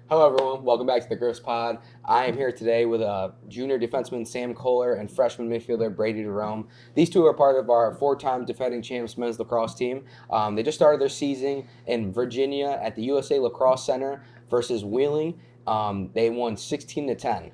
Hello, everyone. Welcome back to the Griffs Pod. I am here today with junior defenseman Sam Kohler and freshman midfielder Brady Jerome. These two are part of our four-time defending champs men's lacrosse team. They just started their season in Virginia at the USA Lacrosse Center versus Wheeling. They won 16-10.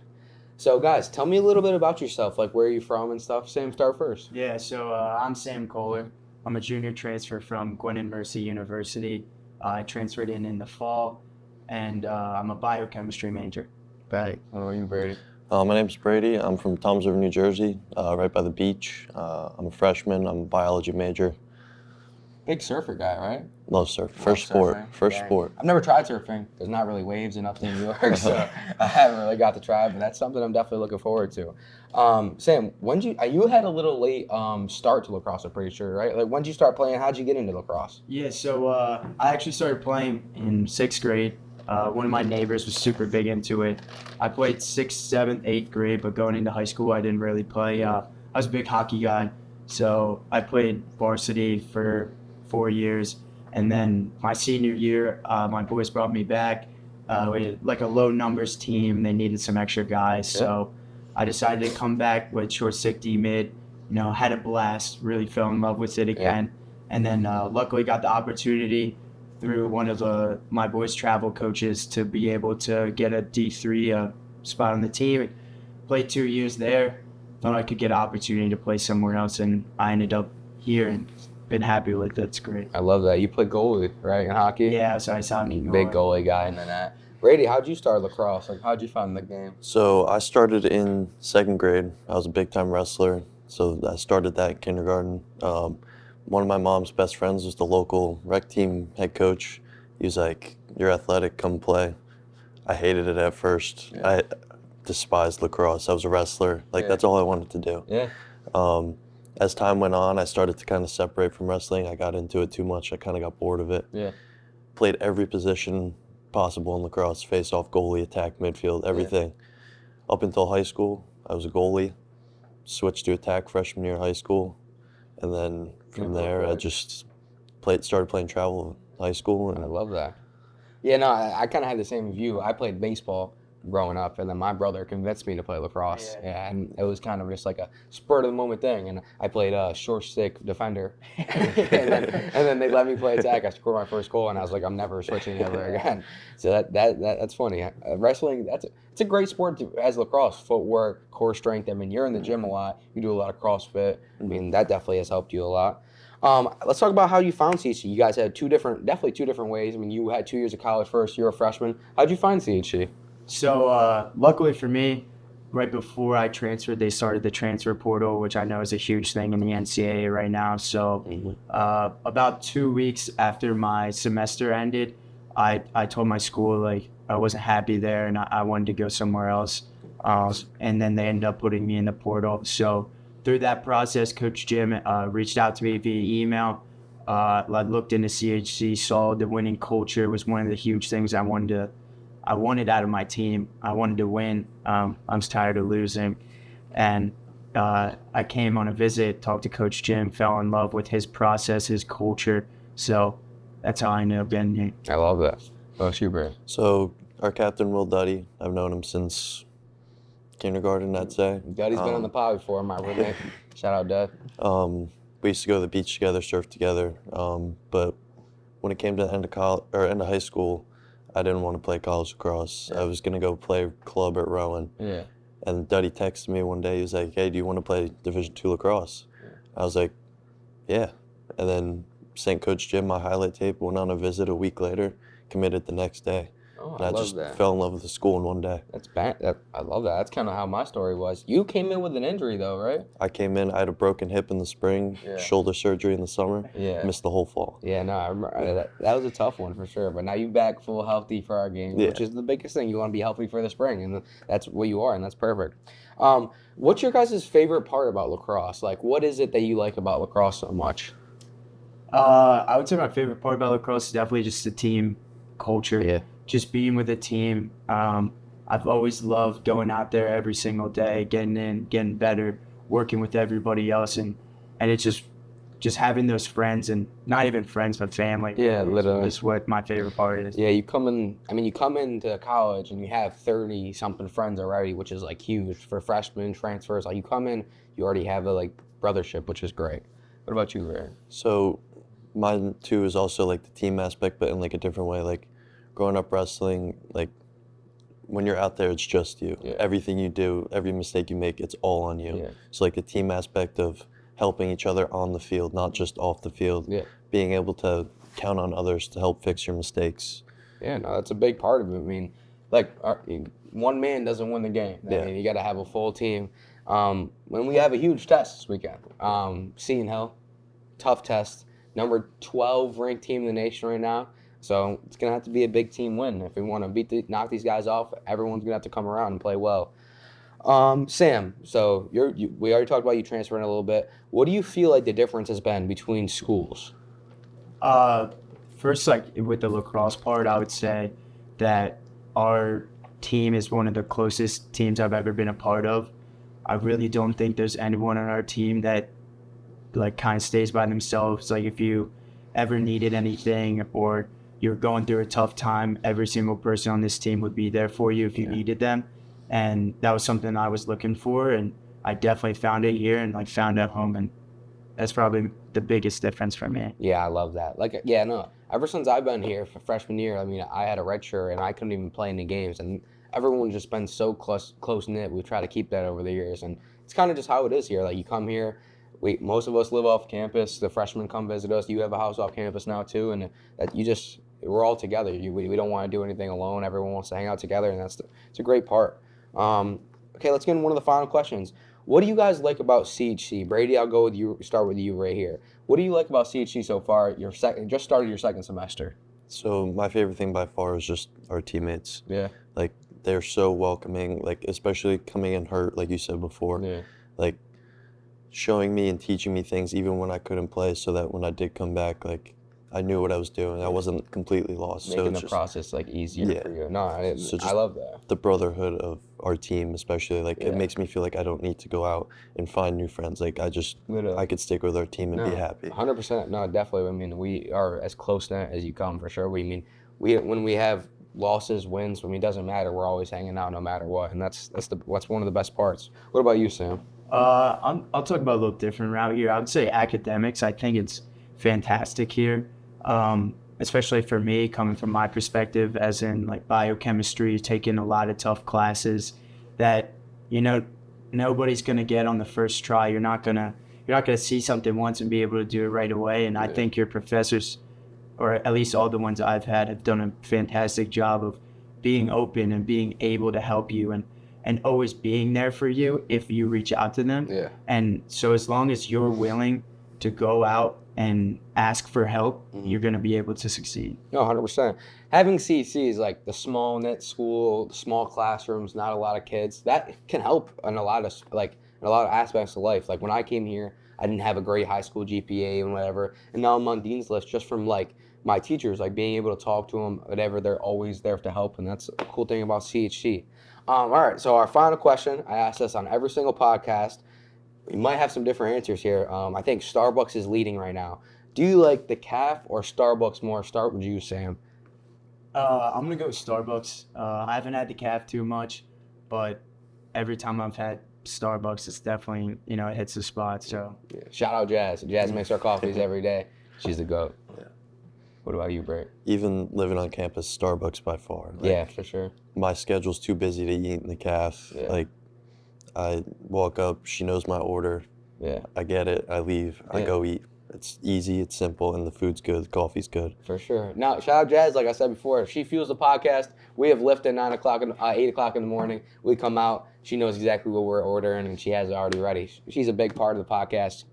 So, guys, tell me a little bit about yourself, like where are you from and stuff. Sam, start first. Yeah, so I'm Sam Kohler. I'm a junior transfer from Gwinnett Mercy University. I transferred in the fall, and I'm a biochemistry major. What about you, Brady? My name's Brady. I'm from Toms River, New Jersey, right by the beach. I'm a freshman. I'm a biology major. Big surfer guy, right? Love surf. Love First sport. surfing. First Yeah. sport. I've never tried surfing. There's not really waves enough in New York, so I haven't really got to try. But that's something I'm definitely looking forward to. Sam, when you had a little late start to lacrosse? I'm pretty sure, right? Like, when did you start playing? How'd you get into lacrosse? Yeah, so I actually started playing in sixth grade. One of my neighbors was super big into it. I played sixth, seventh, eighth grade, but going into high school, I didn't really play. I was a big hockey guy, so I played varsity for 4 years. And then my senior year, my boys brought me back. We had like a low numbers team. They needed some extra guys. So I decided to come back with short stick D mid. Had a blast, really fell in love with it again. And then luckily got the opportunity through one of my boys' travel coaches to be able to get a D3 spot on the team. Played 2 years there. Thought I could get an opportunity to play somewhere else, and I ended up here and been happy with it. It's great. I love that. You play goalie, right, in hockey? Yeah, so I saw me Big goalie guy in the net. Brady, how'd you start lacrosse? Like, how'd you find the game? So I started in second grade. I was a big-time wrestler, so I started that in kindergarten. One of my mom's best friends was the local rec team head coach. He was like, "You're athletic, come play." I hated it at first. Yeah. I despised lacrosse. I was a wrestler. That's all I wanted to do. Yeah. As time went on, I started to kind of separate from wrestling. I got into it too much. I kind of got bored of it. Yeah. Played every position possible in lacrosse: face-off, goalie, attack, midfield, everything. Up until high school, I was a goalie. Switched to attack freshman year of high school, and then from there, I just started playing travel in high school. I And love that. Yeah, no, I kind of had the same view. I played baseball growing up, and then my brother convinced me to play lacrosse. Yeah, and it was kind of just like a spur of the moment thing. And I played short stick defender, and then they let me play attack. I scored my first goal, and I was like, I'm never switching ever again. So that's funny. Wrestling, it's a great sport as lacrosse. Footwork, core strength. I mean, you're in the gym a lot. You do a lot of CrossFit. I mean, that definitely has helped you a lot. Let's talk about how you found CHC. You guys had definitely two different ways. I mean, you had 2 years of college first. You're a freshman. How'd you find CHC? So luckily for me, right before I transferred, they started the transfer portal, which I know is a huge thing in the NCAA right now. So about 2 weeks after my semester ended, I told my school like I wasn't happy there and I wanted to go somewhere else. And then they ended up putting me in the portal. So through that process, Coach Jim reached out to me via email. I looked into CHC, saw the winning culture was one of the huge things I wanted out of my team. I wanted to win. I was tired of losing. And I came on a visit, talked to Coach Jim, fell in love with his process, his culture. So that's how I ended up getting here. I love that. Oh, you, Brady. so our captain, Will Duddy, I've known him since kindergarten, I'd say. Duddy's been on the pod before, my roommate. Shout out, Dud. We used to go to the beach together, surf together. But when it came to the end of high school, I didn't want to play college lacrosse. I was gonna go play club at Rowan. Yeah. And Duddy texted me one day. He was like, "Hey, do you want to play Division II lacrosse?" I was like, "Yeah." And then sent Coach Jim my highlight tape. Went on a visit a week later. Committed the next day. Oh, And I I love just that. fell in love with the school in one day. That's bad. I love that. That's kind of how my story was. You came in with an injury, though, right? I came in. I had a broken hip in the spring. Yeah. Shoulder surgery in the summer. Yeah. Missed the whole fall. Yeah, no, I remember that was a tough one for sure. But now you back full healthy for our game, Yeah. which is the biggest thing. You want to be healthy for the spring, and that's what you are, and that's perfect. What's your guys' favorite part about lacrosse? Like, what is it that you like about lacrosse so much? I would say my favorite part about lacrosse is definitely just the team culture. Yeah. Just being with a team. I've always loved going out there every single day, getting in, getting better, working with everybody else, and it's just just having those friends, and not even friends, but family. Yeah, literally. Is what my favorite part is. Yeah, you come into college and you have 30-something friends already, which is, like, huge for freshmen transfers. Like, you come in, you already have a, like, brothership, which is great. What about you, Ray? So mine too is also like the team aspect, but in like a different way. Like growing up wrestling, like when you're out there, it's just you. Yeah. Everything you do, every mistake you make, it's all on you. Yeah. So like the team aspect of helping each other on the field, not just off the field. Yeah. Being able to count on others to help fix your mistakes. Yeah, no, that's a big part of it. I mean, like, one man doesn't win the game. I Yeah. mean, you got to have a full team. When we have a huge test this weekend, Seton Hill, tough test, number 12 ranked team in the nation right now. So it's gonna have to be a big team win if we want to knock these guys off. Everyone's gonna have to come around and play well. Sam, so we already talked about you transferring a little bit. What do you feel like the difference has been between schools? First, like with the lacrosse part, I would say that our team is one of the closest teams I've ever been a part of. I really don't think there's anyone on our team that like kind of stays by themselves. Like if you ever needed anything or you're going through a tough time, every single person on this team would be there for you if you needed them. And that was something I was looking for, and I definitely found it here and like found at home, and that's probably the biggest difference for me. Yeah, I love that. Like, yeah, no. Ever since I've been here for freshman year, I mean, I had a red shirt and I couldn't even play any games, and everyone's just been so close knit. We've tried to keep that over the years, and it's kind of just how it is here. Like, you come here, most of us live off campus. The freshmen come visit us. You have a house off campus now too, and we're all together. We don't want to do anything alone. Everyone wants to hang out together, and it's a great part. Okay, let's get into one of the final questions. What do you guys like about CHC? Brady, I'll go with you. Start with you right here. What do you like about CHC so far? Just started your second semester. So my favorite thing by far is just our teammates. Yeah. Like they're so welcoming, like especially coming in hurt, like you said before. Yeah. Like showing me and teaching me things even when I couldn't play, so that when I did come back, like I knew what I was doing. I wasn't completely lost. Making so the just process like easier for you. No, I love that. The brotherhood of our team, especially, like it Yeah. makes me feel like I don't need to go out and find new friends. Like Literally. I could stick with our team and be happy. 100%. No, definitely. I mean, we are as close knit as you come for sure. When we have losses, wins, it doesn't matter. We're always hanging out no matter what, and that's one of the best parts. What about you, Sam? I'll talk about a little different route here. I would say academics. I think it's fantastic here, especially for me, coming from my perspective, as in like biochemistry, taking a lot of tough classes that nobody's gonna get on the first try. You're not gonna see something once and be able to do it right away. And I think your professors, or at least all the ones I've had, have done a fantastic job of being open and being able to help you and always being there for you if you reach out to them. Yeah. And so as long as you're willing to go out and ask for help, you're going to be able to succeed. No, 100%. Having CC is like the small knit school, the small classrooms, not a lot of kids. That can help in a lot of aspects of life. Like when I came here, I didn't have a great high school GPA and whatever, and now I'm on Dean's List just from like my teachers, like being able to talk to them, whatever. They're always there to help, and that's a cool thing about CHC. All right, so our final question, I ask this on every single podcast. We might have some different answers here. I think Starbucks is leading right now. Do you like the Caf or Starbucks more? Start with you, Sam. I'm going to go with Starbucks. I haven't had the Caf too much, but every time I've had Starbucks, it's definitely, it hits the spot. So Yeah. Shout out Jazz. Jazz makes our coffees every day. She's the GOAT. Yeah. What about you, Brett? Even living on campus, Starbucks by far. Like, Yeah, for sure. my schedule's too busy to eat in the caf. Yeah. Like I walk up, she knows my order. Yeah, I get it, I leave, I Yeah. go eat. It's easy, it's simple, and the food's good, the coffee's good. for sure. Now, shout out Jazz. Like I said before, if she fuels the podcast, we have lift at 8 o'clock in the morning. We come out. She knows exactly what we're ordering, and she has it already ready. She's a big part of the podcast.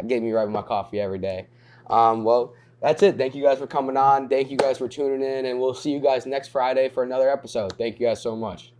Getting me right with my coffee every day. Well, that's it. Thank you guys for coming on. Thank you guys for tuning in, and we'll see you guys next Friday for another episode. Thank you guys so much.